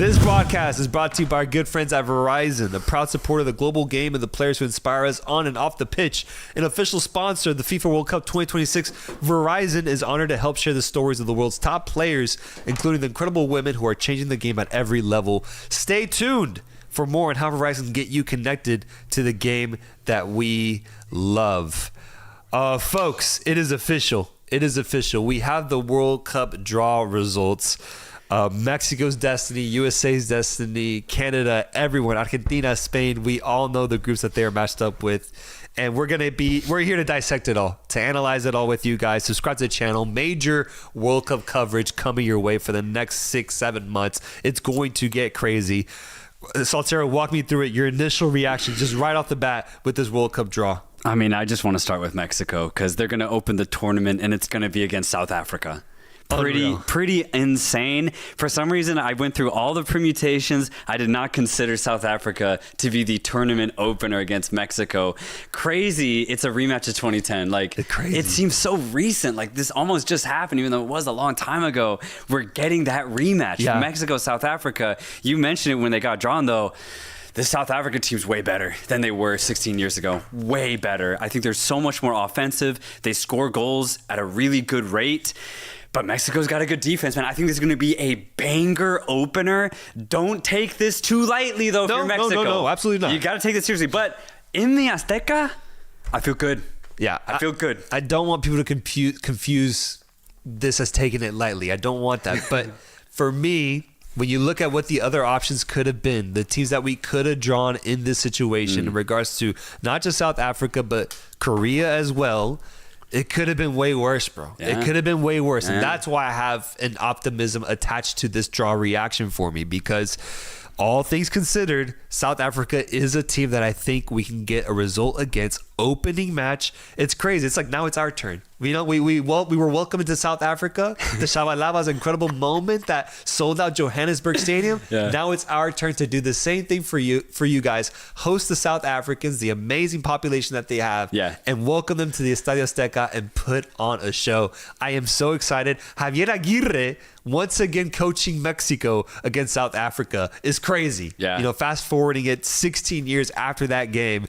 This broadcast is brought to you by our good friends at Verizon, a proud supporter of the global game and the players who inspire us on and off the pitch. An official sponsor of the FIFA World Cup 2026, Verizon is honored to help share the stories of the world's top players, including the incredible women who are changing the game at every level. Stay tuned for more on how Verizon can get you connected to the game that we love. Folks, it is official. It is official. We have the World Cup draw results. Mexico's destiny, USA's destiny, Canada, everyone, Argentina, Spain, we all know the groups that they are matched up with. And we're here to dissect it all, to analyze it all with you guys. Subscribe to the channel. Major World Cup coverage coming your way for the next 6-7 months. It's going to get crazy. Soltero, walk me through it. Your initial reaction just right off the bat with this World Cup draw. I mean, I just want to start with Mexico because they're going to open the tournament and it's going to be against South Africa. Pretty insane. For some reason, I went through all the permutations. I did not consider South Africa to be the tournament opener against Mexico. Crazy. It's a rematch of 2010. It seems so recent. Like this almost just happened, even though it was a long time ago. We're getting that rematch. Yeah. Mexico, South Africa. You mentioned it when they got drawn, though. The South Africa team's way better than they were 16 years ago. Way better. I think they're so much more offensive. They score goals at a really good rate. But Mexico's got a good defense, man. I think this is going to be a banger opener. Don't take this too lightly, though, if you're Mexico. No, absolutely not. You got to take this seriously. But in the Azteca, I feel good. Yeah. I feel good. I don't want people to confuse this as taking it lightly. I don't want that. But for me, when you look at what the other options could have been, the teams that we could have drawn in this situation in regards to not just South Africa, but Korea as well, it could have been way worse, bro. Yeah. It could have been way worse. Yeah. And that's why I have an optimism attached to this draw reaction for me, because all things considered, South Africa is a team that I think we can get a result against. Opening match. It's crazy. It's like now it's our turn. You know, we were welcomed to South Africa. The Shabalala's incredible moment that sold out Johannesburg Stadium. Yeah. Now it's our turn to do the same thing for you guys. Host the South Africans, the amazing population that they have, and welcome them to the Estadio Azteca and put on a show. I am so excited. Javier Aguirre once again coaching Mexico against South Africa is crazy. Yeah. You know, fast forwarding it 16 years after that game.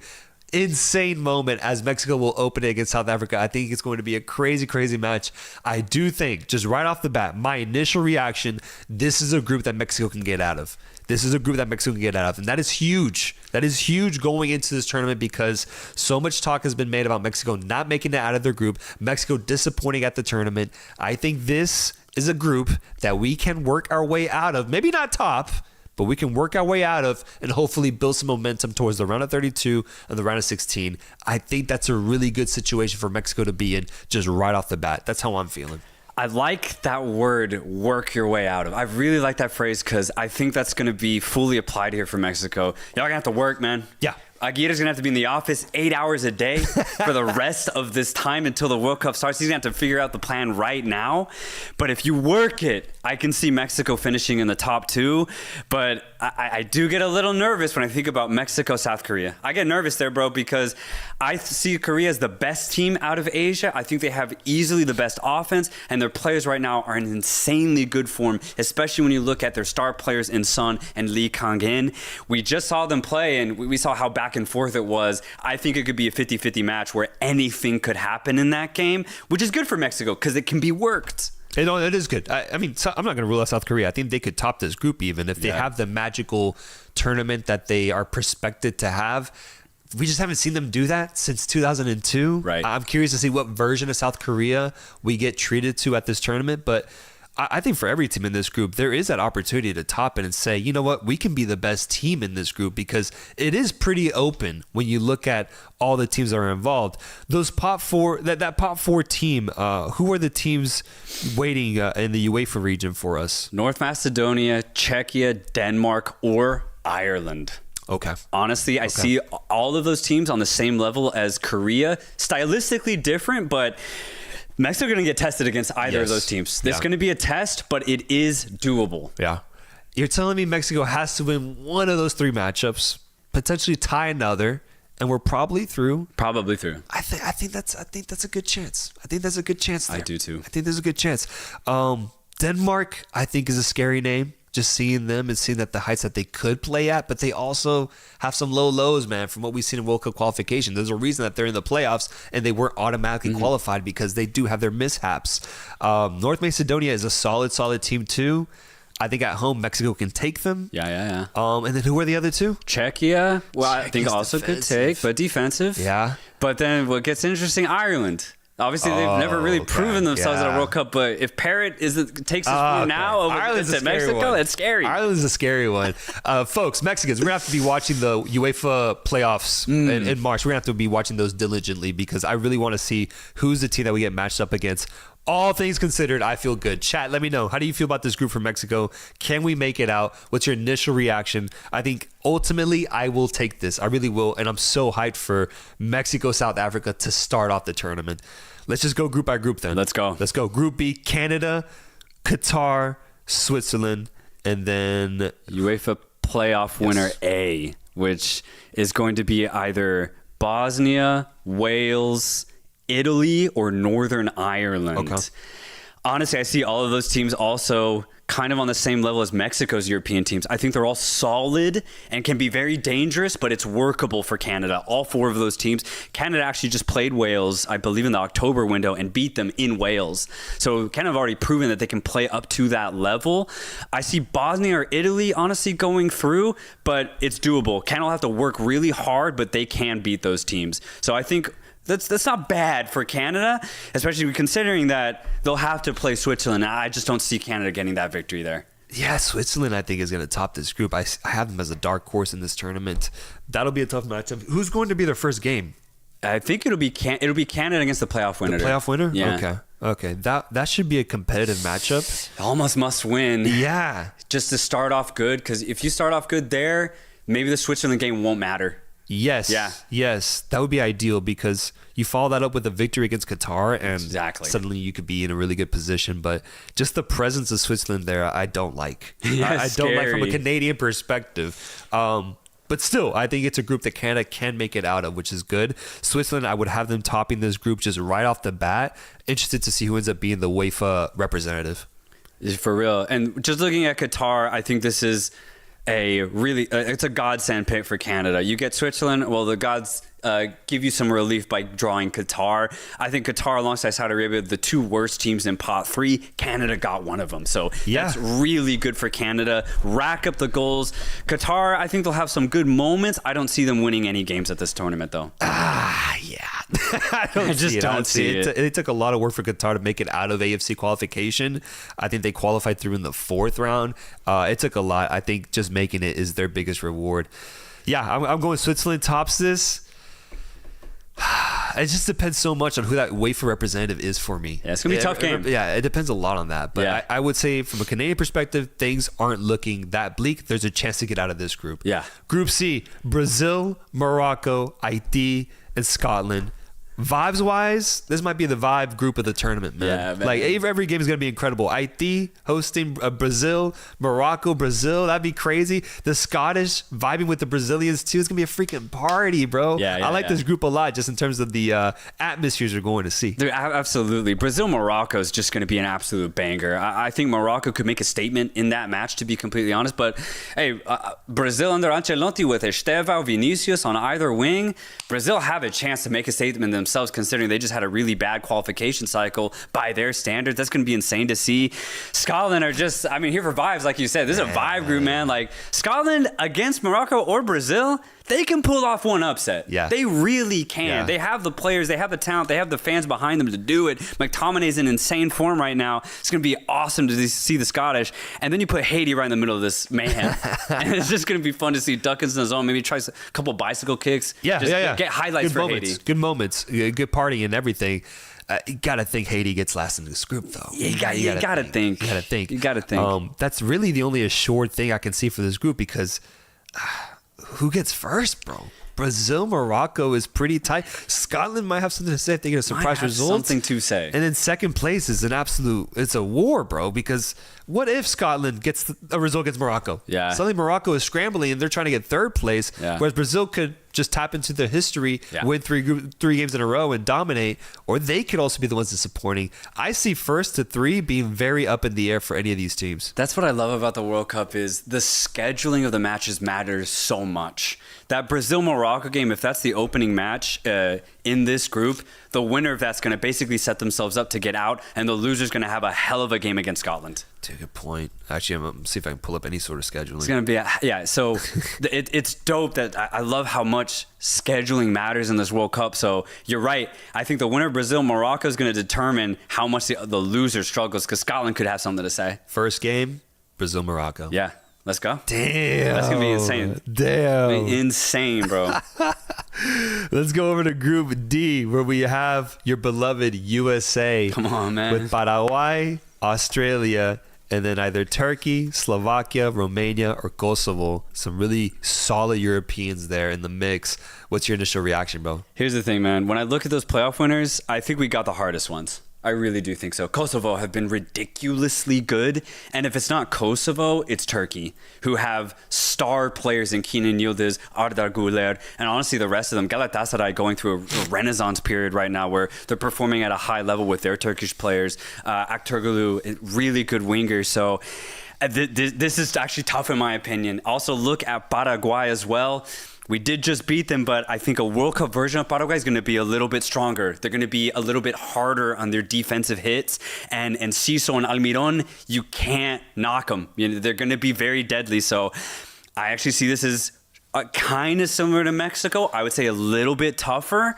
Insane moment as Mexico will open it against South Africa. I think it's going to be a crazy, crazy match. I do think, just right off the bat, my initial reaction, this is a group that Mexico can get out of. This is a group that Mexico can get out of. And that is huge. That is huge going into this tournament because so much talk has been made about Mexico not making it out of their group, Mexico disappointing at the tournament. I think this is a group that we can work our way out of. Maybe not top, but we can work our way out of and hopefully build some momentum towards the round of 32 and the round of 16. I think that's a really good situation for Mexico to be in just right off the bat. That's how I'm feeling. I like that word, work your way out of. I really like that phrase because I think that's going to be fully applied here for Mexico. Y'all going to have to work, man. Yeah. Aguirre's going to have to be in the office 8 hours a day for the rest of this time until the World Cup starts. He's going to have to figure out the plan right now. But if you work it, I can see Mexico finishing in the top two. But I do get a little nervous when I think about Mexico, South Korea. I get nervous there, bro, because I see Korea as the best team out of Asia. I think they have easily the best offense, and their players right now are in insanely good form, especially when you look at their star players in Son and Lee Kang-in. We just saw them play, and we saw how back and forth it was. I think it could be a 50-50 match where anything could happen in that game, which is good for Mexico because it can be worked. It is good. I mean, I'm not going to rule out South Korea. I think they could top this group even if they have the magical tournament that they are prospected to have. We just haven't seen them do that since 2002. Right. I'm curious to see what version of South Korea we get treated to at this tournament, but I think for every team in this group, there is that opportunity to top it and say, you know what, we can be the best team in this group because it is pretty open when you look at all the teams that are involved. Those pot four, that pot four team, who are the teams waiting in the UEFA region for us? North Macedonia, Czechia, Denmark, or Ireland. Okay. Honestly, I see all of those teams on the same level as Korea. Stylistically different, but Mexico going to get tested against either of those teams. This is going to be a test, but it is doable. Yeah. You're telling me Mexico has to win one of those three matchups, potentially tie another, and we're probably through. Probably through. I think that's a good chance. I think there's a good chance there. I do too. I think there's a good chance. Denmark, I think, is a scary name. just seeing them and seeing that the heights that they could play at, but they also have some low lows, man, from what we've seen in World Cup qualification. There's a reason that they're in the playoffs and they weren't automatically qualified because they do have their mishaps. North Macedonia is a solid team too. I think at home, Mexico can take them. Yeah. And then who are the other two? Czechia. Well, I think also could take, but defensive. Yeah. But then what gets interesting, Ireland. Obviously, they've never really proven themselves at a World Cup, but if Parrott takes his form now over to Mexico, that's scary. Ireland's a scary one. Folks, Mexicans, we're going to have to be watching the UEFA playoffs in March. We're going to have to be watching those diligently because I really want to see who's the team that we get matched up against. All things considered, I feel good. Chat, let me know. How do you feel about this group from Mexico? Can we make it out? What's your initial reaction? I think ultimately I will take this. I really will. And I'm so hyped for Mexico, South Africa to start off the tournament. Let's just go group by group then. Let's go. Group B, Canada, Qatar, Switzerland, and then UEFA playoff winner A, which is going to be either Bosnia, Wales, Italy, or Northern Ireland. Okay. Honestly, I see all of those teams also kind of on the same level as Mexico's European teams. I think they're all solid and can be very dangerous, but it's workable for Canada. All four of those teams. Canada actually just played Wales, I believe, in the October window and beat them in Wales. So kind of already proven that they can play up to that level. I see Bosnia or Italy, honestly, going through, but it's doable. Canada will have to work really hard, but they can beat those teams. So I think that's not bad for Canada, especially considering that they'll have to play Switzerland. I just don't see Canada getting that victory there. Yeah, Switzerland, I think, is going to top this group. I have them as a dark horse in this tournament. That'll be a tough matchup. Who's going to be their first game? I think it'll be Canada against the playoff winner. The playoff winner? Yeah. Okay. That should be a competitive matchup. Almost must win. Yeah. Just to start off good, because if you start off good there, maybe the Switzerland game won't matter. Yes. Yeah. Yes. That would be ideal because you follow that up with a victory against Qatar and suddenly you could be in a really good position. But just the presence of Switzerland there, I don't like. I don't like from a Canadian perspective. But still, I think it's a group that Canada can make it out of, which is good. Switzerland, I would have them topping this group just right off the bat. Interested to see who ends up being the UEFA representative. For real. And just looking at Qatar, I think this is it's a godsend pick for Canada. You get Switzerland, well, the gods give you some relief by drawing Qatar. I think Qatar alongside Saudi Arabia, the two worst teams in pot 3, Canada got one of them. So that's really good for Canada. Rack up the goals. Qatar, I think they'll have some good moments. I don't see them winning any games at this tournament, though. Yeah. I don't see it. It took a lot of work for Qatar to make it out of AFC qualification. I think they qualified through in the 4th round. It took a lot. I think just making it is their biggest reward. Yeah, I'm going Switzerland tops this. It just depends so much on who that UEFA representative is for me. Yeah, it's going to be a tough game. Yeah, it depends a lot on that. But I would say from a Canadian perspective, things aren't looking that bleak. There's a chance to get out of this group. Yeah. Group C, Brazil, Morocco, Haiti, and Scotland. Vibes-wise, this might be the vibe group of the tournament, man. Yeah, man. Like, every game is going to be incredible. Haiti hosting Brazil, Morocco, Brazil. That'd be crazy. The Scottish vibing with the Brazilians, too. It's going to be a freaking party, bro. I like this group a lot just in terms of the atmospheres we're going to see. Dude, absolutely. Brazil-Morocco is just going to be an absolute banger. I think Morocco could make a statement in that match, to be completely honest. But, hey, Brazil under Ancelotti with Estevão, Vinicius on either wing, Brazil have a chance to make a statement themselves, considering they just had a really bad qualification cycle by their standards. That's going to be insane to see. Scotland are just, here for vibes, like you said. This is a vibe group, man. Like, Scotland against Morocco or Brazil, they can pull off one upset. Yeah. They really can. Yeah. They have the players, they have the talent, they have the fans behind them to do it. McTominay's in insane form right now. It's going to be awesome to see the Scottish. And then you put Haiti right in the middle of this mayhem. And it's just going to be fun to see Duckins in the zone. Maybe try a couple bicycle kicks. Get highlights good for moments. Haiti. Good moments. Good party and everything. You gotta think Haiti gets last in this group, though. Yeah, you gotta think. You gotta think. That's really the only assured thing I can see for this group because who gets first, bro? Brazil, Morocco is pretty tight. Scotland might have something to say if they get a surprise result. Something to say. And then second place is it's a war, bro. Because what if Scotland gets a result against Morocco? Yeah. Suddenly Morocco is scrambling and they're trying to get third place, whereas Brazil could just tap into their history, win three games in a row and dominate, or they could also be the ones disappointing. I see first to three being very up in the air for any of these teams. That's what I love about the World Cup is the scheduling of the matches matters so much. That Brazil-Morocco game, if that's the opening match in this group, the winner of that's going to basically set themselves up to get out, and the loser's going to have a hell of a game against Scotland. That's a good point. Actually, I'm going to see if I can pull up any sort of scheduling. It's going to be, so it's dope that I love how much scheduling matters in this World Cup. So you're right. I think the winner of Brazil-Morocco is going to determine how much the loser struggles, because Scotland could have something to say. First game, Brazil-Morocco. Yeah. Let's go. Damn. That's going to be insane. Damn. Insane, bro. Let's go over to Group D, where we have your beloved USA. Come on, man. With Paraguay, Australia, and then either Turkey, Slovakia, Romania, or Kosovo. Some really solid Europeans there in the mix. What's your initial reaction, bro? Here's the thing, man. When I look at those playoff winners, I think we got the hardest ones. I really do think so. Kosovo have been ridiculously good. And if it's not Kosovo, it's Turkey, who have star players in Kenan Yildiz, Arda Güler, and honestly, the rest of them. Galatasaray going through a renaissance period right now where they're performing at a high level with their Turkish players. Aktürkoğlu, really good winger. So this is actually tough in my opinion. Also, look at Paraguay as well. We did just beat them, but I think a World Cup version of Paraguay is going to be a little bit stronger. They're going to be a little bit harder on their defensive hits. And Ciso and Almiron, you can't knock them. They're going to be very deadly. So I actually see this as kind of similar to Mexico. I would say a little bit tougher.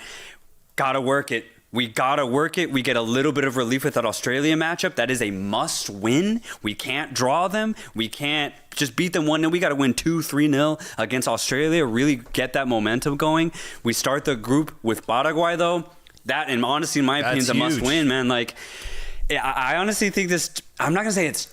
Got to work it. We got to work it. We get a little bit of relief with that Australia matchup. That is a must win. We can't draw them. We can't just beat them 1-0. We got to win 2-3-0 against Australia. Really get that momentum going. We start the group with Paraguay, though. That, and honestly, in my opinion, is a must win, man. Like, I honestly think this, I'm not going to say it's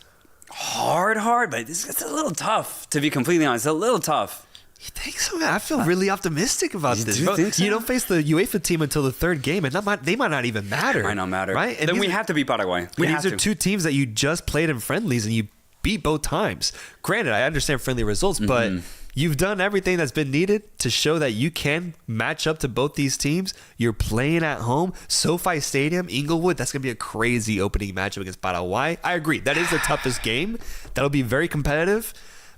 hard, but it's a little tough, to be completely honest. It's a little tough. You think so, man? I feel really optimistic about this. Do you think so? You don't face the UEFA team until the third game, and they might not even matter. It might not matter. Right? And then we have to beat Paraguay. These are two teams that you just played in friendlies, and you beat both times. Granted, I understand friendly results, but you've done everything that's been needed to show that you can match up to both these teams. You're playing at home. SoFi Stadium, Inglewood, that's going to be a crazy opening matchup against Paraguay. I agree. That is the toughest game. That'll be very competitive.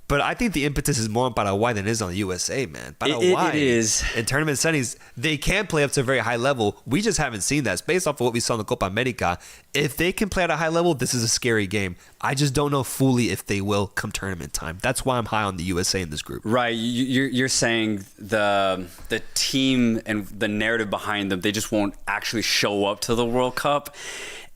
But I think the impetus is more on Paraguay than it is on the USA, man. Paraguay, it is. In tournament settings, they can play up to a very high level. We just haven't seen that. It's based off of what we saw in the Copa America. If they can play at a high level, this is a scary game. I just don't know fully if they will come tournament time. That's why I'm high on the USA in this group. Right. You're saying the team and the narrative behind them, they just won't actually show up to the World Cup.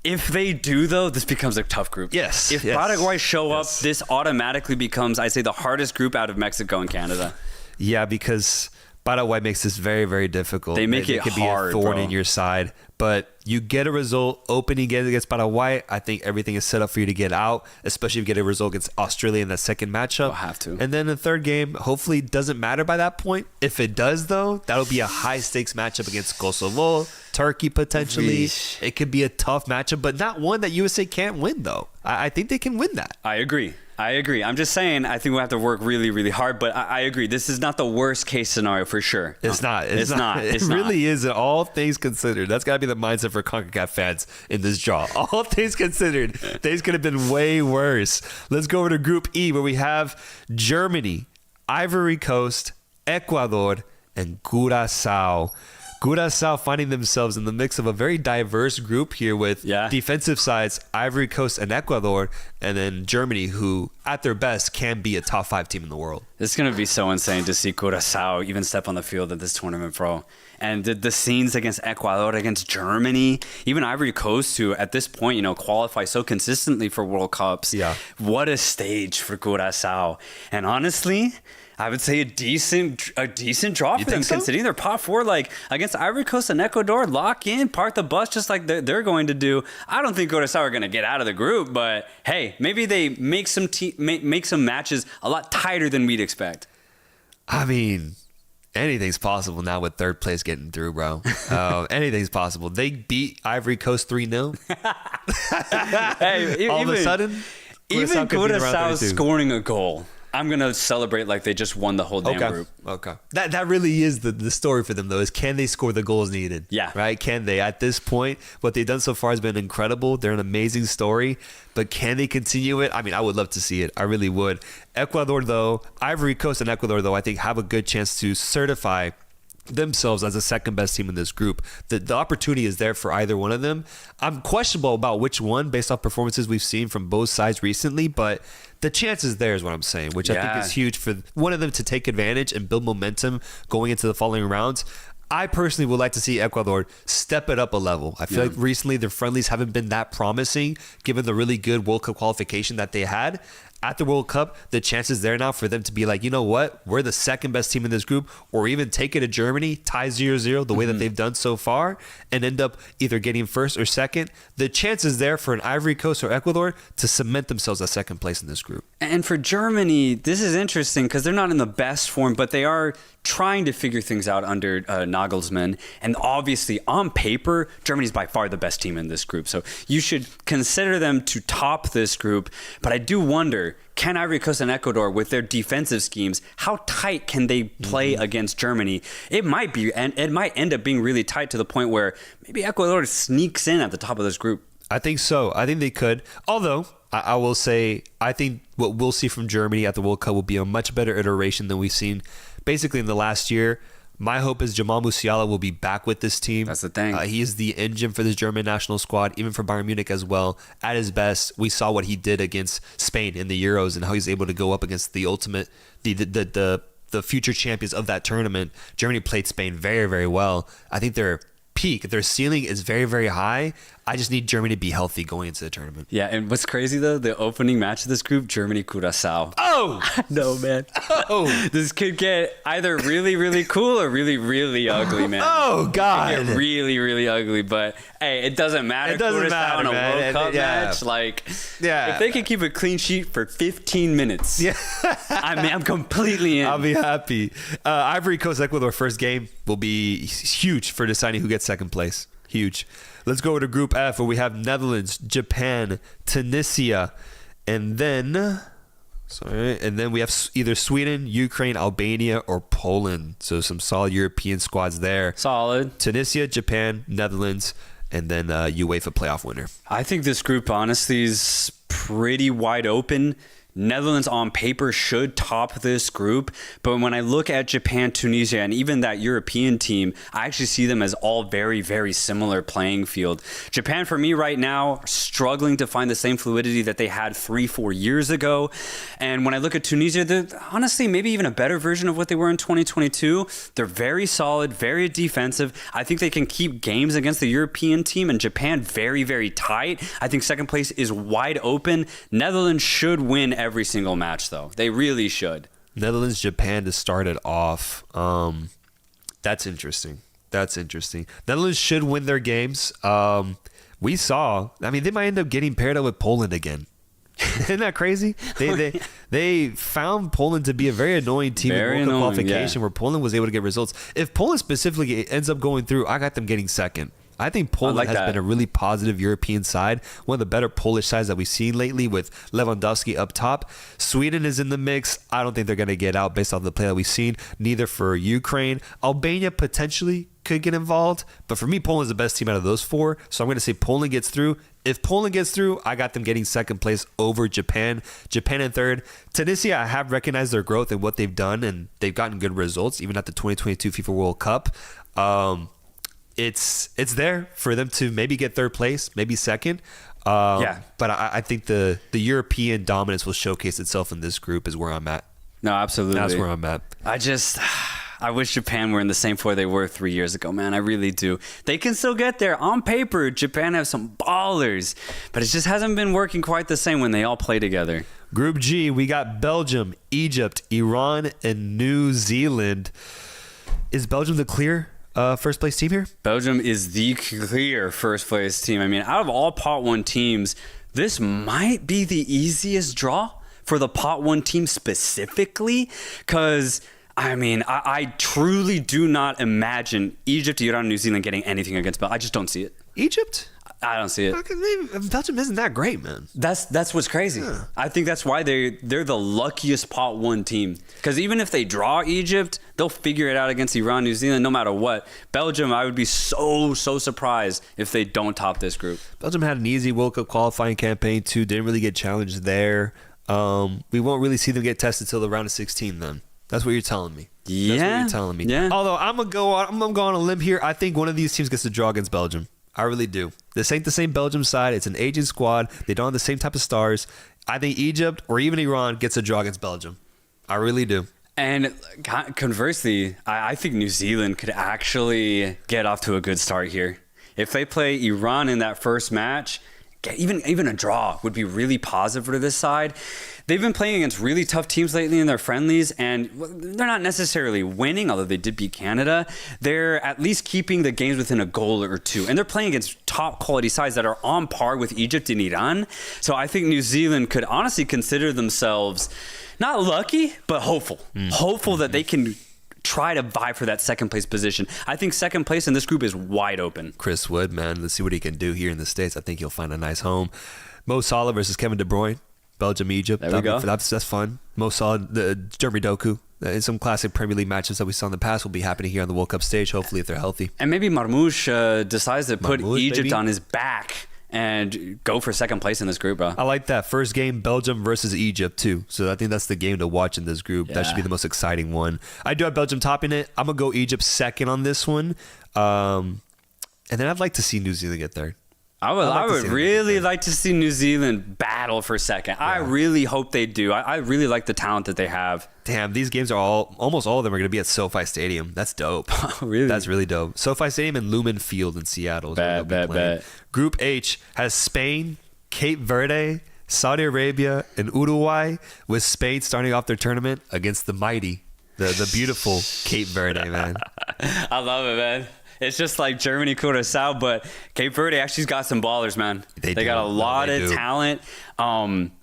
If they do, though, this becomes a tough group. Yes. If Paraguay show up, this automatically becomes, I'd say, the hardest group out of Mexico and Canada. Yeah, because Paraguay makes this very, very difficult. They make it could hard, be a thorn bro. in your side. But you get a result opening against Paraguay. I think everything is set up for you to get out, especially if you get a result against Australia in that second matchup. We'll have to. And then the third game, hopefully, doesn't matter by that point. If it does, though, that'll be a high-stakes matchup against Kosovo, Turkey, potentially. Yeesh. It could be a tough matchup, but not one that USA can't win, though. I think they can win that. I agree. I'm just saying, I think we'll have to work really, really hard. But I agree. This is not the worst case scenario for sure. It's not. It's not. It really isn't. All things considered. That's got to be the mindset for CONCACAF fans in this draw. All things considered, things could have been way worse. Let's go over to Group E, where we have Germany, Ivory Coast, Ecuador, and Curaçao. Curaçao finding themselves in the mix of a very diverse group here with defensive sides, Ivory Coast and Ecuador, and then Germany, who at their best can be a top 5 team in the world. It's going to be so insane to see Curaçao even step on the field at this tournament, bro. And the scenes against Ecuador, against Germany, even Ivory Coast, who at this point, qualify so consistently for World Cups. Yeah. What a stage for Curaçao. And honestly, I would say a decent draw for them, considering they're pot 4, like against Ivory Coast and Ecuador. Lock in, park the bus, just like they're going to do. I don't think Curaçao are going to get out of the group, but hey, maybe they make some matches a lot tighter than we'd expect. I mean, anything's possible now with third place getting through, bro. Anything's possible. They beat Ivory Coast 3-0. Hey, all of a sudden, even Curaçao scoring a goal. I'm going to celebrate like they just won the whole damn group. Okay. That really is the story for them, though, is can they score the goals needed? Yeah. Right? Can they? At this point, what they've done so far has been incredible. They're an amazing story. But can they continue it? I mean, I would love to see it. I really would. Ecuador, though, Ivory Coast and Ecuador, though, I think have a good chance to certify themselves as the second best team in this group. The opportunity is there for either one of them. I'm questionable about which one based off performances we've seen from both sides recently, but the chance is there is what I'm saying, which I think is huge for one of them to take advantage and build momentum going into the following rounds. I personally would like to see Ecuador step it up a level. I feel like recently their friendlies haven't been that promising given the really good World Cup qualification that they had. At the World Cup, the chances there now for them to be like, you know what, we're the second best team in this group, or even take it to Germany, tie 0-0 the way that they've done so far, and end up either getting first or second. The chances there for an Ivory Coast or Ecuador to cement themselves as second place in this group. And for Germany, this is interesting because they're not in the best form, but they are trying to figure things out under Nagelsmann. And obviously, on paper, Germany's by far the best team in this group. So you should consider them to top this group. But I do wonder, can Ivory Coast and Ecuador, with their defensive schemes, how tight can they play against Germany? It might be, and it might end up being really tight to the point where maybe Ecuador sneaks in at the top of this group. I think so. I think they could. Although, I will say, I think what we'll see from Germany at the World Cup will be a much better iteration than we've seen basically in the last year. My hope is Jamal Musiala will be back with this team. That's the thing. He is the engine for this German national squad, even for Bayern Munich as well. At his best, we saw what he did against Spain in the Euros and how he's able to go up against the ultimate, the future champions of that tournament. Germany played Spain very, very well. I think their peak, their ceiling is very, very high. I just need Germany to be healthy going into the tournament. Yeah, and what's crazy though, the opening match of this group, Germany-Curacao. Oh! No, man. Oh! This could get either really, really cool or really, really ugly, man. Oh, God. It could get really, really ugly, but hey, it doesn't matter. It doesn't matter, in a man. World Cup match, if they can keep a clean sheet for 15 minutes, I'm completely in. I'll be happy. Ivory Coast, Ecuador, first game will be huge for deciding who gets second place. Huge. Let's go to Group F, where we have Netherlands, Japan, Tunisia, and then we have either Sweden, Ukraine, Albania, or Poland. So some solid European squads there. Solid. Tunisia, Japan, Netherlands, and then UEFA playoff winner. I think this group honestly is pretty wide open. Netherlands on paper should top this group, but when I look at Japan, Tunisia, and even that European team, I actually see them as all very, very similar playing field. Japan, for me right now, struggling to find the same fluidity that they had 3-4 years ago. And when I look at Tunisia, they're honestly maybe even a better version of what they were in 2022. They're very solid, very defensive. I think they can keep games against the European team, and Japan very, very tight. I think second place is wide open. Netherlands should win every single match, though. They really should. Netherlands, Japan to start it off. That's interesting. Netherlands should win their games. We saw, they might end up getting paired up with Poland again. Isn't that crazy? They found Poland to be a very annoying team in World Cup qualification where Poland was able to get results. If Poland specifically ends up going through, I got them getting second. I think Poland has been a really positive European side, one of the better Polish sides that we've seen lately with Lewandowski up top. Sweden is in the mix. I don't think they're going to get out based off the play that we've seen, neither for Ukraine. Albania potentially could get involved, but for me, Poland's the best team out of those four, so I'm going to say Poland gets through. If Poland gets through, I got them getting second place over Japan. Japan in third. Tunisia, I have recognized their growth and what they've done, and they've gotten good results, even at the 2022 FIFA World Cup. It's there for them to maybe get third place, maybe second. But I think the European dominance will showcase itself in this group is where I'm at. No, absolutely. That's where I'm at. I wish Japan were in the same floor they were 3 years ago, man. I really do. They can still get there. On paper, Japan have some ballers, but it just hasn't been working quite the same when they all play together. Group G, we got Belgium, Egypt, Iran, and New Zealand. Is Belgium the clear first place team here? Belgium is the clear first place team. Out of all pot one teams, this might be the easiest draw for the pot one team specifically, because I truly do not imagine Egypt, Iran, and New Zealand getting anything against Belgium. I just don't see it. Egypt? I don't see it. Belgium isn't that great, man. That's what's crazy. Yeah. I think that's why they're the luckiest pot 1 team. Because even if they draw Egypt, they'll figure it out against Iran, New Zealand, no matter what. Belgium, I would be so surprised if they don't top this group. Belgium had an easy World Cup qualifying campaign too. Didn't really get challenged there. We won't really see them get tested till the round of 16 then. That's what you're telling me. Yeah. That's what you're telling me. Yeah. Although I'm gonna go on a limb here. I think one of these teams gets to draw against Belgium. I really do. This ain't the same Belgium side. It's an aging squad. They don't have the same type of stars. I think Egypt or even Iran gets a draw against Belgium. I really do. And conversely, I think New Zealand could actually get off to a good start here. If they play Iran in that first match, even a draw would be really positive for this side. They've been playing against really tough teams lately in their friendlies, and they're not necessarily winning, although they did beat Canada. They're at least keeping the games within a goal or two, and they're playing against top quality sides that are on par with Egypt and Iran. So I think New Zealand could honestly consider themselves not lucky, but hopeful. Hopeful that they can try to vie for that second place position. I think second place in this group is wide open. Chris Wood, man, let's see what he can do here in the States. I think he'll find a nice home. Mo Salah versus Kevin De Bruyne. Belgium, Egypt. There we go. That's fun. Mo Salah, Jeremy Doku. Some classic Premier League matches that we saw in the past will be happening here on the World Cup stage, hopefully, if they're healthy. And maybe Marmoush decides to put Egypt on his back and go for second place in this group, bro. I like that. First game, Belgium versus Egypt, too. So I think that's the game to watch in this group. Yeah. That should be the most exciting one. I do have Belgium topping it. I'm going to go Egypt second on this one. And then I'd like to see New Zealand get third. I would really like to see New Zealand battle for second. Yeah. I really hope they do. I really like the talent that they have. Damn, these games are almost all of them are going to be at SoFi Stadium. That's dope. Really? That's really dope. SoFi Stadium and Lumen Field in Seattle. Bet. Group H has Spain, Cape Verde, Saudi Arabia, and Uruguay, with Spain starting off their tournament against the mighty, the beautiful Cape Verde, man. I love it, man. It's just like Germany, Curaçao, but Cape Verde actually's got some ballers, man. They got a lot of talent.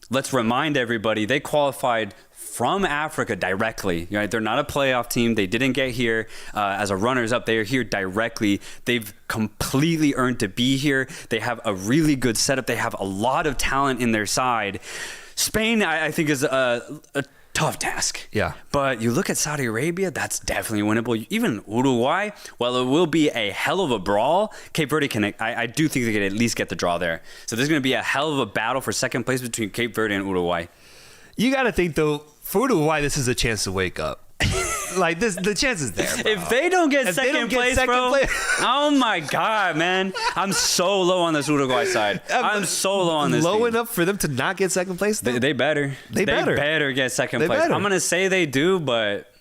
Let's remind everybody, they qualified from Africa directly. Right? They're not a playoff team. They didn't get here as a runners-up. They are here directly. They've completely earned to be here. They have a really good setup. They have a lot of talent in their side. Spain, I think, is a tough task. Yeah. But you look at Saudi Arabia, that's definitely winnable. Even Uruguay, while it will be a hell of a brawl, Cape Verde I do think they can at least get the draw there. So there's going to be a hell of a battle for second place between Cape Verde and Uruguay. You got to think, though, for Uruguay, this is a chance to wake up. Like this, the chance is there, bro. If they don't get second place, oh my God, man. I'm so low on this Uruguay side. I'm so low on this Low team. enough for them to not get second place, though? They better. They better get second place. I'm going to say they do, but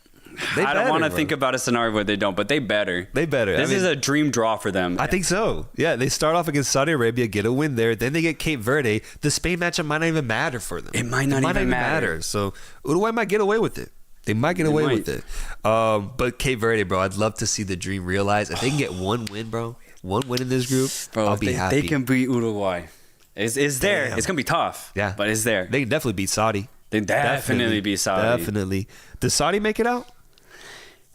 I don't want to think about a scenario where they don't, but they better. They better. This is a dream draw for them. I think so. Yeah, they start off against Saudi Arabia, get a win there. Then they get Cape Verde. The Spain matchup might not even matter for them. It might not even matter. So Uruguay might get away with it. They might get away with it. But Cape Verde, bro, I'd love to see the dream realized. If they can get one win, bro, one win in this group, bro, I'll be happy. They can beat Uruguay. It's there. Damn. It's going to be tough. Yeah. But it's there. They can definitely beat Saudi. They definitely beat Saudi. Definitely. Does Saudi make it out?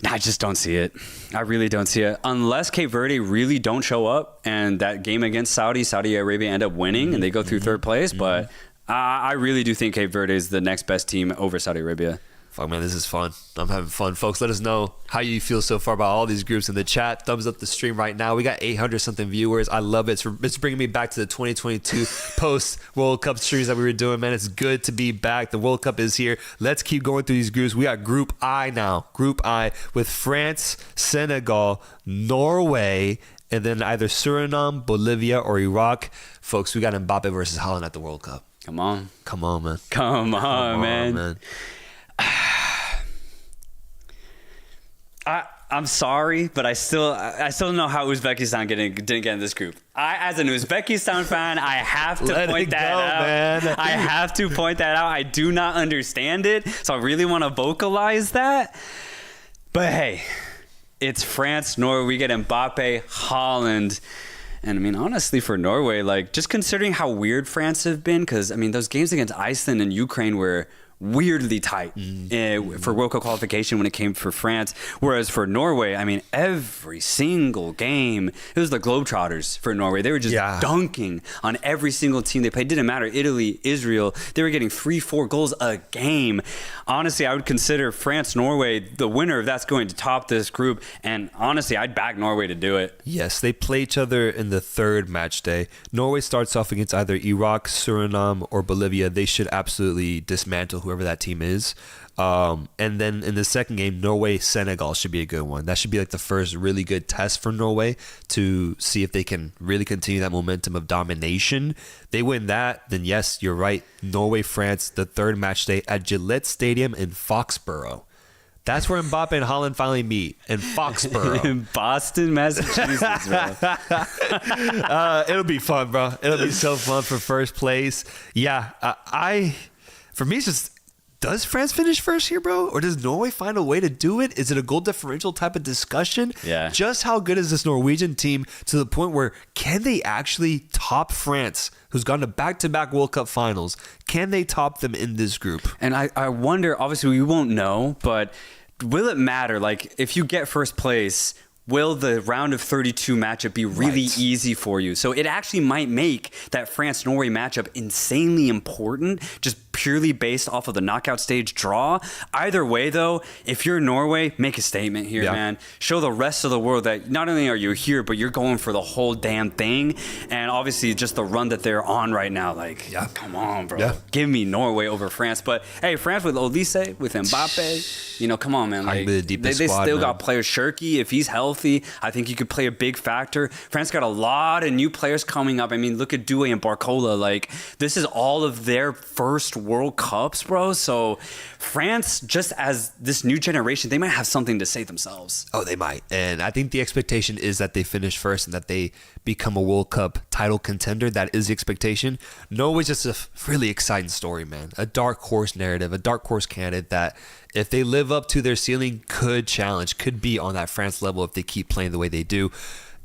I just don't see it. I really don't see it. Unless Cape Verde really don't show up and that game against Saudi Arabia end up winning and they go through third place. But I really do think Cape Verde is the next best team over Saudi Arabia. Fuck, man, this is fun. I'm having fun. Folks, let us know how you feel so far about all these groups in the chat. Thumbs up the stream right now. We got 800-something viewers. I love it. It's bringing me back to the 2022 post-World Cup streams that we were doing, man. It's good to be back. The World Cup is here. Let's keep going through these groups. We got Group I now. Group I with France, Senegal, Norway, and then either Suriname, Bolivia, or Iraq. Folks, we got Mbappe versus Holland at the World Cup. Come on. Come on, man. Come on, man. I'm sorry, but I still don't know how Uzbekistan didn't get in this group. As an Uzbekistan fan, I have to point that out. Man. I have to point that out. I do not understand it, so I really want to vocalize that. But hey, it's France, Norway. We get Mbappe, Holland. And I mean, honestly, for Norway, like just considering how weird France have been, because I mean, those games against Iceland and Ukraine were weirdly tight for World Cup qualification when it came for France. Whereas for Norway, I mean, every single game, it was the Globetrotters for Norway. They were just dunking on every single team they played. It didn't matter. Italy, Israel, they were getting 3-4 goals a game. Honestly, I would consider France, Norway, the winner of that's going to top this group. And honestly, I'd back Norway to do it. Yes, they play each other in the third match day. Norway starts off against either Iraq, Suriname, or Bolivia. They should absolutely dismantle whoever that team is. And then in the second game, Norway-Senegal should be a good one. That should be like the first really good test for Norway to see if they can really continue that momentum of domination. They win that, then yes, you're right. Norway-France, the third match day at Gillette Stadium in Foxborough. That's where Mbappe and Haaland finally meet, in Foxborough. In Boston, Massachusetts, bro. It'll be fun, bro. It'll be so fun for first place. Yeah, for me, it's just, does France finish first here, bro? Or does Norway find a way to do it? Is it a goal differential type of discussion? Yeah. Just how good is this Norwegian team to the point where can they actually top France, who's gone to back-to-back World Cup finals? Can they top them in this group? And I wonder, obviously we won't know, but will it matter? Like, if you get first place, will the round of 32 matchup be really easy for you? So it actually might make that France-Norway matchup insanely important, just purely based off of the knockout stage draw. Either way, though, if you're Norway, make a statement here, man. Show the rest of the world that not only are you here, but you're going for the whole damn thing. And obviously, just the run that they're on right now, like, come on, bro. Give me Norway over France. But, hey, France with Olise, with Mbappe, you know, come on, man. Like, they still got players. Shirky, if he's healthy, I think he could play a big factor. France got a lot of new players coming up. I mean, look at Doué and Barcola. Like, this is all of their first World Cups, bro. So France, just as this new generation, they might have something to say themselves. Oh, they might. And I think the expectation is that they finish first and that they become a World Cup title contender. That is the expectation. Norway's just a really exciting story, man. A dark horse narrative, a dark horse candidate that if they live up to their ceiling, could be on that France level if they keep playing the way they do.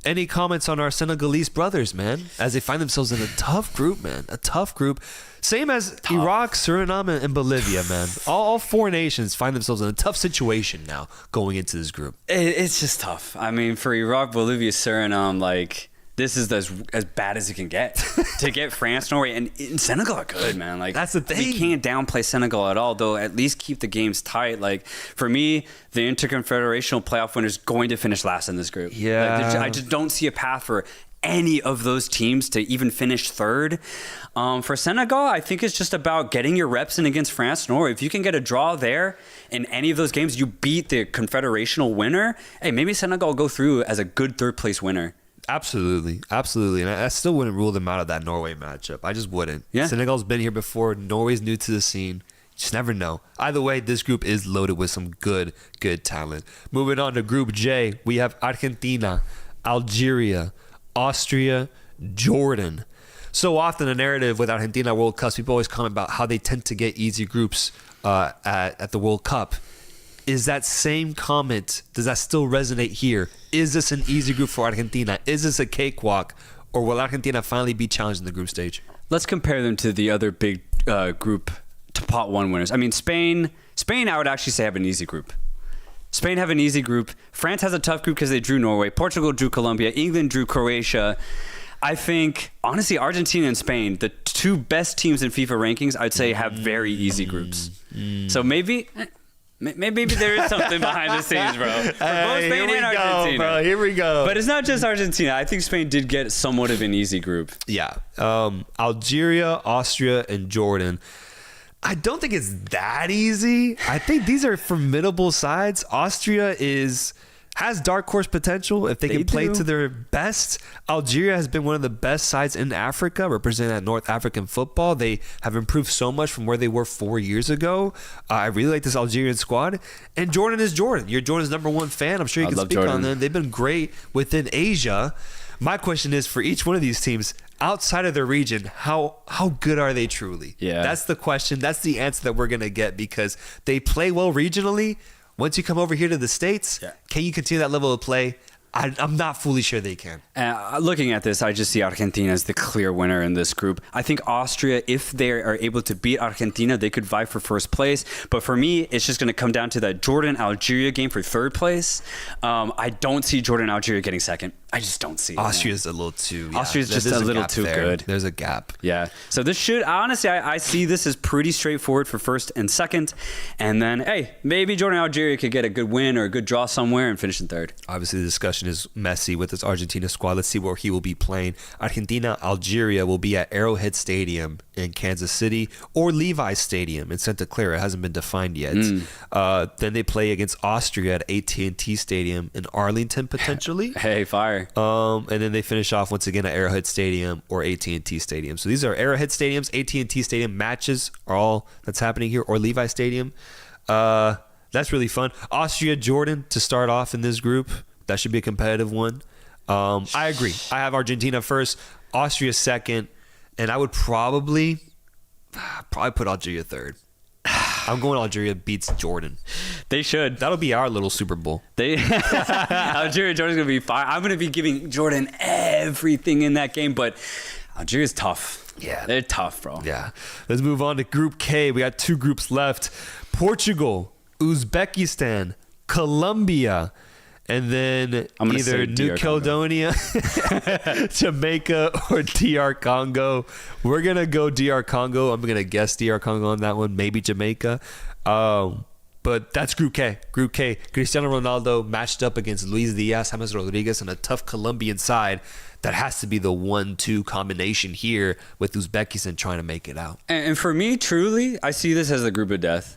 Any comments on our Senegalese brothers, man, as they find themselves in a tough group, man? A tough group. Same as Iraq, Suriname, and Bolivia, man. All four nations find themselves in a tough situation now going into this group. It's just tough. I mean, for Iraq, Bolivia, Suriname, like, this is as bad as it can get. To get France, Norway, and Senegal are good, man. Like, that's the thing. We can't downplay Senegal at all, though. At least keep the games tight. Like, for me, the Interconfederational playoff winner is going to finish last in this group. Yeah, like, I just don't see a path for any of those teams to even finish third. For Senegal, I think it's just about getting your reps in against France, Norway. If you can get a draw there in any of those games, you beat the Confederational winner. Hey, maybe Senegal will go through as a good third place winner. Absolutely. And I still wouldn't rule them out of that Norway matchup. I just wouldn't. Yeah. Senegal's been here before. Norway's new to the scene. You just never know. Either way, this group is loaded with some good talent. Moving on to Group J, we have Argentina, Algeria, Austria, Jordan. So often a narrative with Argentina World Cups, people always comment about how they tend to get easy groups at the World Cup. Is that same comment, does that still resonate here? Is this an easy group for Argentina? Is this a cakewalk? Or will Argentina finally be challenged in the group stage? Let's compare them to the other big group to pot one winners. I mean, Spain, I would actually say have an easy group. Spain have an easy group. France has a tough group because they drew Norway. Portugal drew Colombia. England drew Croatia. I think, honestly, Argentina and Spain, the two best teams in FIFA rankings, I'd say have very easy groups. So maybe there is something behind the scenes, bro. For both Spain and Argentina. Bro, here we go. But it's not just Argentina. I think Spain did get somewhat of an easy group. Yeah. Algeria, Austria, and Jordan. I don't think it's that easy. I think these are formidable sides. Austria has dark horse potential if they can play to their best. Algeria has been one of the best sides in Africa, representing North African football. They have improved so much from where they were 4 years ago. I really like this Algerian squad. And Jordan is Jordan. You're Jordan's number one fan. I'm sure you can speak on them. They've been great within Asia. My question is, for each one of these teams, outside of their region, how good are they truly? Yeah. That's the question. That's the answer that we're going to get, because they play well regionally. Once you come over here to the States, can you continue that level of play? I'm not fully sure they can. Looking at this, I just see Argentina as the clear winner in this group. I think Austria, if they are able to beat Argentina, they could vie for first place. But for me, it's just going to come down to that Jordan-Algeria game for third place. I don't see Jordan-Algeria getting second. I just don't see it. Austria's a little too... Yeah. Austria's just a little too good. There's a gap. Yeah. So this should... Honestly, I see this as pretty straightforward for first and second. And then, hey, maybe Jordan-Algeria could get a good win or a good draw somewhere and finish in third. Obviously, the discussion is messy with this Argentina squad. Let's see where he will be playing. Argentina-Algeria will be at Arrowhead Stadium in Kansas City or Levi's Stadium in Santa Clara. It hasn't been defined yet. Then they play against Austria at AT&T Stadium in Arlington, potentially. Hey, fire. And then they finish off once again at Arrowhead Stadium or AT&T Stadium. So these are Arrowhead Stadiums, AT&T Stadium matches are all that's happening here, or Levi Stadium. That's really fun. Austria, Jordan to start off in this group. That should be a competitive one. I agree. I have Argentina first, Austria second, and I would probably put Algeria third. I'm going Algeria beats Jordan. They should. That'll be our little Super Bowl. Algeria, Jordan's going to be fine. I'm going to be giving Jordan everything in that game, but Algeria's tough. Yeah. They're tough, bro. Yeah. Let's move on to Group K. We got 2 groups left. Portugal, Uzbekistan, Colombia, and then either New Caledonia, Jamaica, or DR Congo. We're going to go DR Congo. I'm going to guess DR Congo on that one. Maybe Jamaica. But that's Group K. Group K. Cristiano Ronaldo matched up against Luis Diaz, James Rodriguez, and a tough Colombian side. That has to be the 1-2 combination here with Uzbekistan trying to make it out. And for me, truly, I see this as a group of death.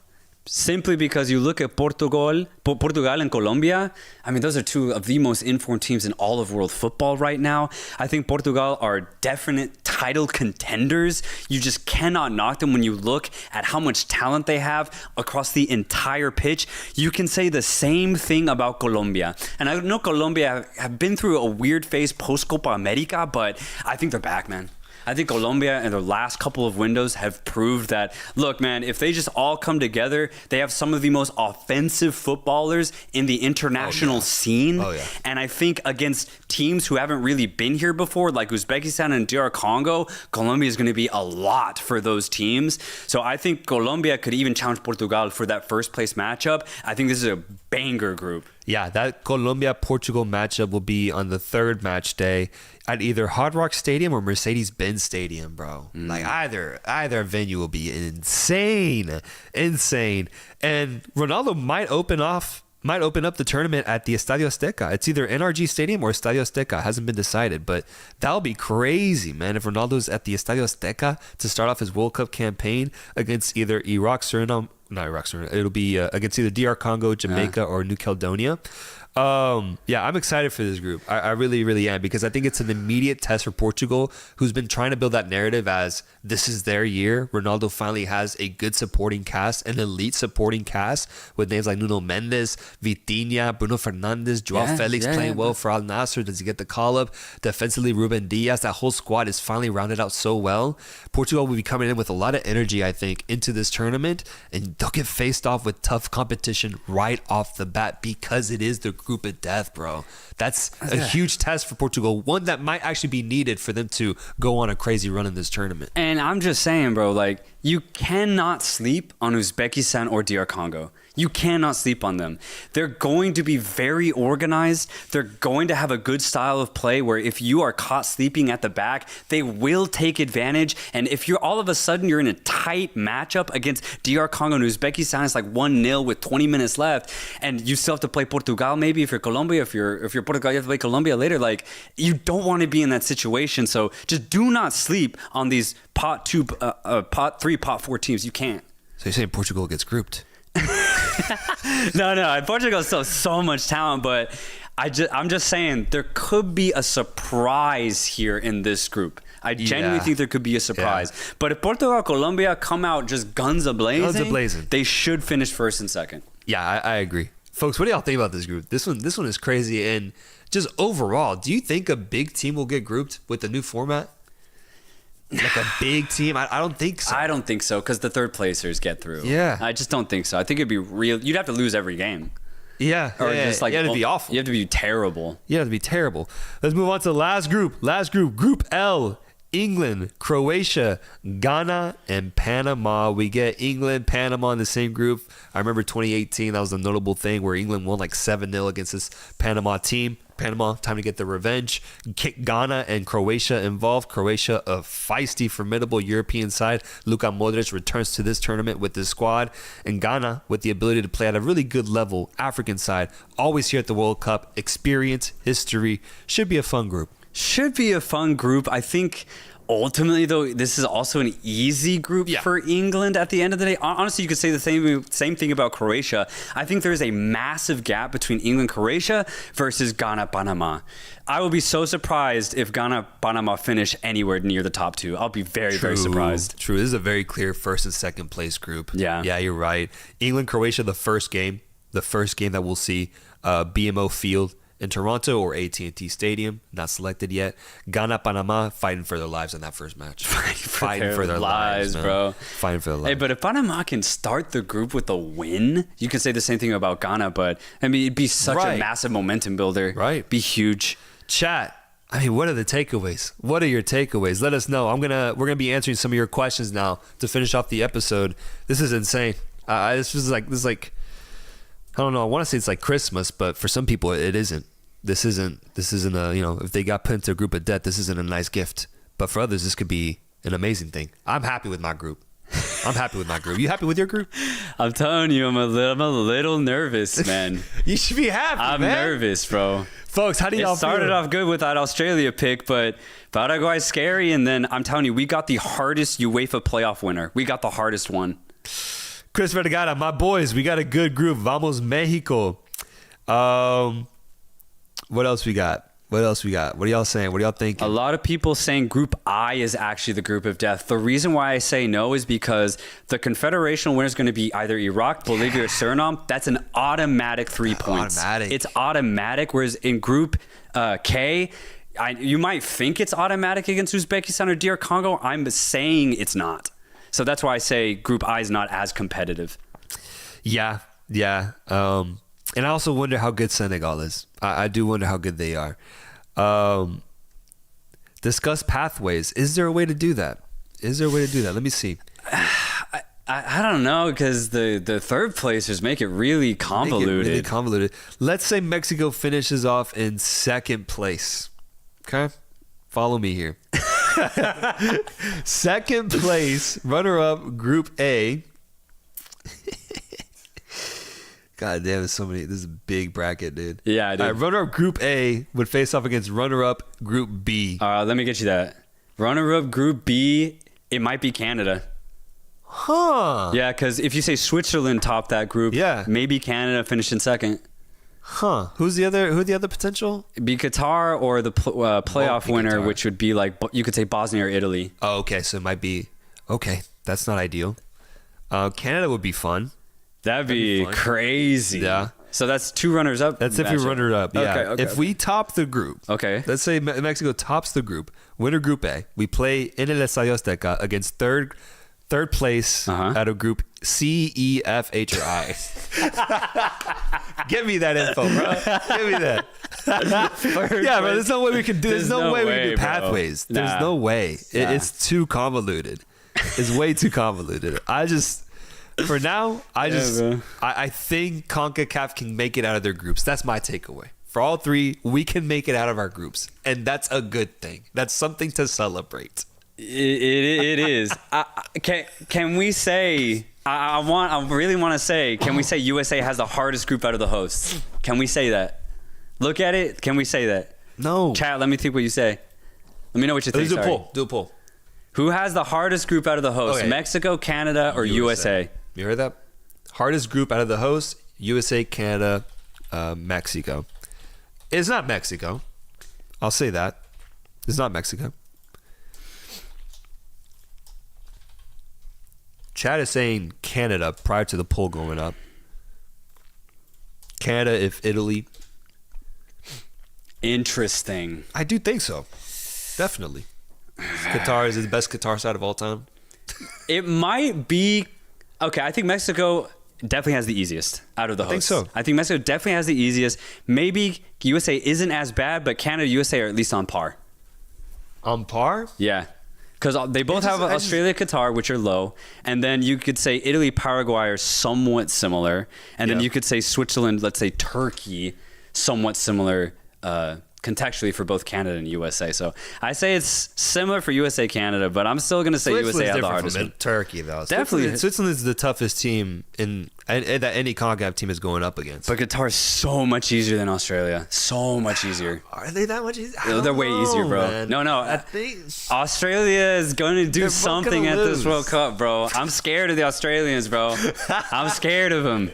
Simply because you look at Portugal and Colombia. I mean, those are 2 of the most informed teams in all of world football right now. I think Portugal are definite title contenders. You just cannot knock them when you look at how much talent they have across the entire pitch. You can say the same thing about Colombia. And I know Colombia have been through a weird phase post-Copa America, but I think they're back, man. I think Colombia in their last couple of windows have proved that, look, man, if they just all come together, they have some of the most offensive footballers in the international scene. And I think against teams who haven't really been here before, like Uzbekistan and DR Congo, Colombia is going to be a lot for those teams. So I think Colombia could even challenge Portugal for that first place matchup. I think this is a banger group. Yeah, that Colombia-Portugal matchup will be on the 3rd match day at either Hard Rock Stadium or Mercedes-Benz Stadium, bro. Like either venue will be insane. And Ronaldo might open up the tournament at the Estadio Azteca. It's either NRG Stadium or Estadio Azteca. It hasn't been decided, but that'll be crazy, man. If Ronaldo's at the Estadio Azteca to start off his World Cup campaign against either Suriname. It'll be against either DR Congo, Jamaica, or New Caledonia. I'm excited for this group. I really, really am, because I think it's an immediate test for Portugal, who's been trying to build that narrative as this is their year. Ronaldo finally has a good supporting cast, an elite supporting cast with names like Nuno Mendes, Vitinha, Bruno Fernandes, Joao Felix playing well for Al Nassr. Does he get the call-up? Defensively, Ruben Diaz. That whole squad is finally rounded out so well. Portugal will be coming in with a lot of energy, I think, into this tournament, and they'll get faced off with tough competition right off the bat because it is the group of death, bro. That's a huge test for Portugal, one that might actually be needed for them to go on a crazy run in this tournament. And I'm just saying, bro, like, you cannot sleep on Uzbekistan or DR Congo. You cannot sleep on them. They're going to be very organized. They're going to have a good style of play where if you are caught sleeping at the back, they will take advantage. And if you're all of a sudden you're in a tight matchup against DR Congo and Uzbekistan, it's like 1-0 with 20 minutes left, and you still have to play Portugal maybe if you're Colombia. If you're Portugal, you have to play Colombia later. Like, you don't want to be in that situation. So just do not sleep on these pot 3, pot 4 teams. You can't. So you're saying Portugal gets grouped? No. Portugal still has so much talent, but I'm just saying there could be a surprise here in this group. I genuinely think there could be a surprise. Yeah. But if Portugal, Colombia come out just guns a-blazing, they should finish first and second. Yeah, I agree. Folks, what do y'all think about this group? This one is crazy. And just overall, do you think a big team will get grouped with the new format? Like a big team? I don't think so. I don't think so, because the third placers get through. Yeah. I just don't think so. I think it'd be real. You'd have to lose every game. Yeah. Or just like you have to be awful. You have to be terrible. You have to be terrible. Let's move on to the last group. Group L. England, Croatia, Ghana, and Panama. We get England, Panama in the same group. I remember 2018, that was a notable thing where England won like 7-0 against this Panama team. Panama, time to get the revenge. Kick Ghana and Croatia involved. Croatia, a feisty, formidable European side. Luka Modric returns to this tournament with his squad. And Ghana, with the ability to play at a really good level, African side, always here at the World Cup. Experience, history, should be a fun group. Should be a fun group. I think ultimately, though, this is also an easy group for England at the end of the day. Honestly, you could say the same thing about Croatia. I think there is a massive gap between England, Croatia versus Ghana, Panama. I will be so surprised if Ghana, Panama finish anywhere near the top two. I'll be very, very surprised. True. This is a very clear first and second place group. Yeah. Yeah, you're right. England, Croatia, the first game that we'll see, BMO Field in Toronto or AT&T Stadium, not selected yet. Ghana, Panama, fighting for their lives in that first match. Fighting for their lives, bro. Fighting for their lives. Hey, but if Panama can start the group with a win, you can say the same thing about Ghana, but I mean, it'd be such a massive momentum builder. Right. Be huge. Chat. I mean, what are the takeaways? What are your takeaways? Let us know. We're gonna be answering some of your questions now to finish off the episode. This is insane. This is like I don't know. I want to say it's like Christmas, but for some people it isn't. This isn't a, if they got put into a group of death, this isn't a nice gift. But for others, this could be an amazing thing. I'm happy with my group. You happy with your group? I'm telling you, I'm a little nervous, man. You should be happy, I'm nervous, bro. Folks, how do y'all feel? It started off good with that Australia pick, but Paraguay's scary. And then I'm telling you, we got the hardest UEFA playoff winner. We got the hardest one. Chris Vergara, my boys, we got a good group. Vamos Mexico. What else we got? What are y'all saying? What are y'all thinking? A lot of people saying Group I is actually the group of death. The reason why I say no is because the confederational winner is going to be either Iraq, Bolivia, or Suriname. That's an automatic 3 points. It's automatic. Whereas in Group K, you might think it's automatic against Uzbekistan or DR Congo. I'm saying it's not. So that's why I say Group I is not as competitive. Yeah. And I also wonder how good Senegal is. I do wonder how good they are. Discuss pathways. Is there a way to do that? Let me see. I don't know, because the third placers make it really convoluted. Let's say Mexico finishes off in second place. Okay? Follow me here. Second place, runner-up, Group A. God damn, there's so many. This is a big bracket, dude. Yeah, dude. All right, runner-up Group A would face off against runner-up Group B. Let me get you that. Runner-up Group B, it might be Canada. Huh. Yeah, because if you say Switzerland topped that group, maybe Canada finished in second. Huh. Who's the other potential? It'd be Qatar or the playoff winner, Qatar, which would be like, you could say Bosnia or Italy. Oh, okay. So it might be, okay. That's not ideal. Canada would be fun. That'd be crazy. Yeah. So that's two runners up. That's if you runner up. Yeah. Okay, if we top the group. Okay. Let's say Mexico tops the group. Winner Group A. We play in El Estadio Azteca against third place out of Group C, E, F, H, or I. Give me that info, bro. Give me that. Yeah, bro. There's no way we can do. There's no way we can do pathways. Bro. There's no way. It's too convoluted. It's way too convoluted. For now, I think CONCACAF can make it out of their groups. That's my takeaway. For all three, we can make it out of our groups, and that's a good thing. That's something to celebrate. It is. Can we say? I really want to say. Can we say USA has the hardest group out of the hosts? Can we say that? Look at it. Can we say that? No. Chat. Let me think what you say. Let me know what you think. Do a poll. Who has the hardest group out of the hosts? Okay. Mexico, Canada, or USA? You heard that? Hardest group out of the hosts: USA, Canada, Mexico. It's not Mexico. I'll say that. It's not Mexico. Chad is saying Canada prior to the poll going up. Canada if Italy. Interesting. I do think so. Definitely. Qatar is the best Qatar side of all time. It might be. Okay, I think Mexico definitely has the easiest out of the hosts. I think so. I think Mexico definitely has the easiest. Maybe USA isn't as bad, but Canada, USA are at least on par. On par? Yeah. Because they both have Australia, Qatar, which are low. And then you could say Italy, Paraguay are somewhat similar. And then you could say Switzerland, let's say Turkey, somewhat similar contextually for both Canada and USA. So I say it's similar for USA, Canada, but I'm still going to say USA had the hardest one. Turkey, though. Definitely. Switzerland is the toughest team that any CONCACAF team is going up against. But Qatar is so much easier than Australia. So much easier. Are they that much easier? They're way easier, bro. Man. No. I think Australia is going to do something at this World Cup, bro. I'm scared of the Australians, bro. I'm scared of them.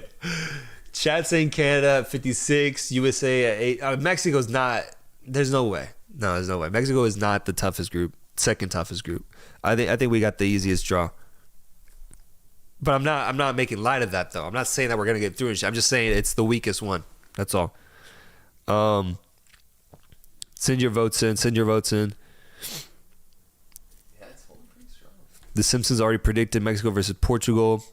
Chad saying Canada at 56, USA at 8. Mexico's not. There's no way. No, there's no way. Mexico is not the toughest group. Second toughest group. I think we got the easiest draw. But I'm not making light of that though. I'm not saying that we're gonna get through and shit. I'm just saying it's the weakest one. That's all. Send your votes in. Send your votes in. Yeah, it's holding pretty strong. The Simpsons already predicted Mexico versus Portugal.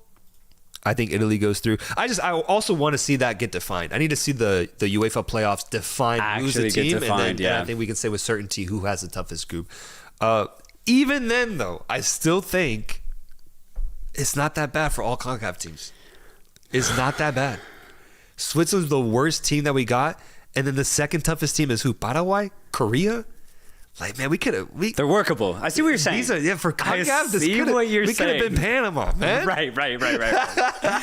I think Italy goes through. I also want to see that get defined. I need to see the UEFA playoffs define who's the team, and then I think we can say with certainty who has the toughest group. Even then, though, I still think it's not that bad for all CONCACAF teams. It's not that bad. Switzerland's the worst team that we got, and then the second toughest team is who? Paraguay? Korea? Like, man, they're workable. I see what you're saying. For CONCACAF, we could have been Panama, man. Right.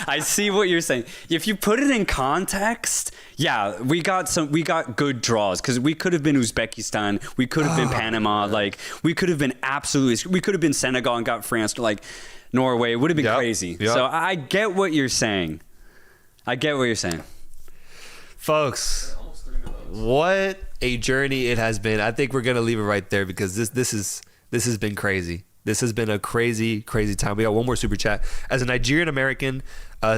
I see what you're saying. If you put it in context, yeah, we got good draws because we could have been Uzbekistan, we could have been Panama, like we could have been we could have been Senegal and got France, like Norway. It would have been crazy. Yep. So I get what you're saying. Folks. What a journey it has been. I think we're gonna leave it right there because this has been crazy. This has been a crazy time. We got one more super chat. As a Nigerian American,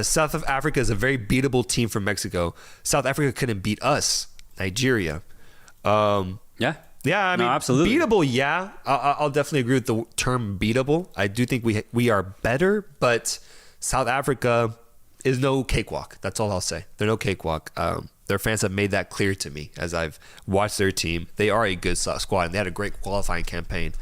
South Africa is a very beatable team from Mexico. South Africa couldn't beat us, Nigeria. Yeah, I mean, absolutely beatable. Yeah, I'll definitely agree with the term beatable. I do think we are better, but South Africa is no cakewalk. That's all I'll say. They're no cakewalk. Their fans have made that clear to me as I've watched their team. They are a good squad, and they had a great qualifying campaign.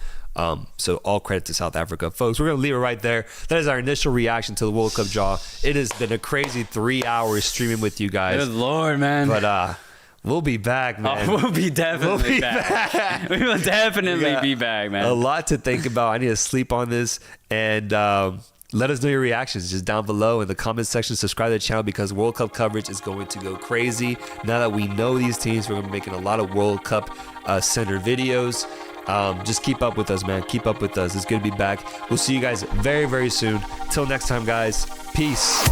So all credit to South Africa. Folks, we're going to leave it right there. That is our initial reaction to the World Cup draw. It has been a crazy 3 hours streaming with you guys. Good Lord, man. But we'll be back, man. We'll be definitely back. We will definitely be back, man. A lot to think about. I need to sleep on this. And let us know your reactions just down below in the comment section. Subscribe to the channel because World Cup coverage is going to go crazy. Now that we know these teams, we're going to be making a lot of World Cup center videos. Just keep up with us, man. Keep up with us. It's good to be back. We'll see you guys very, very soon. Till next time, guys. Peace.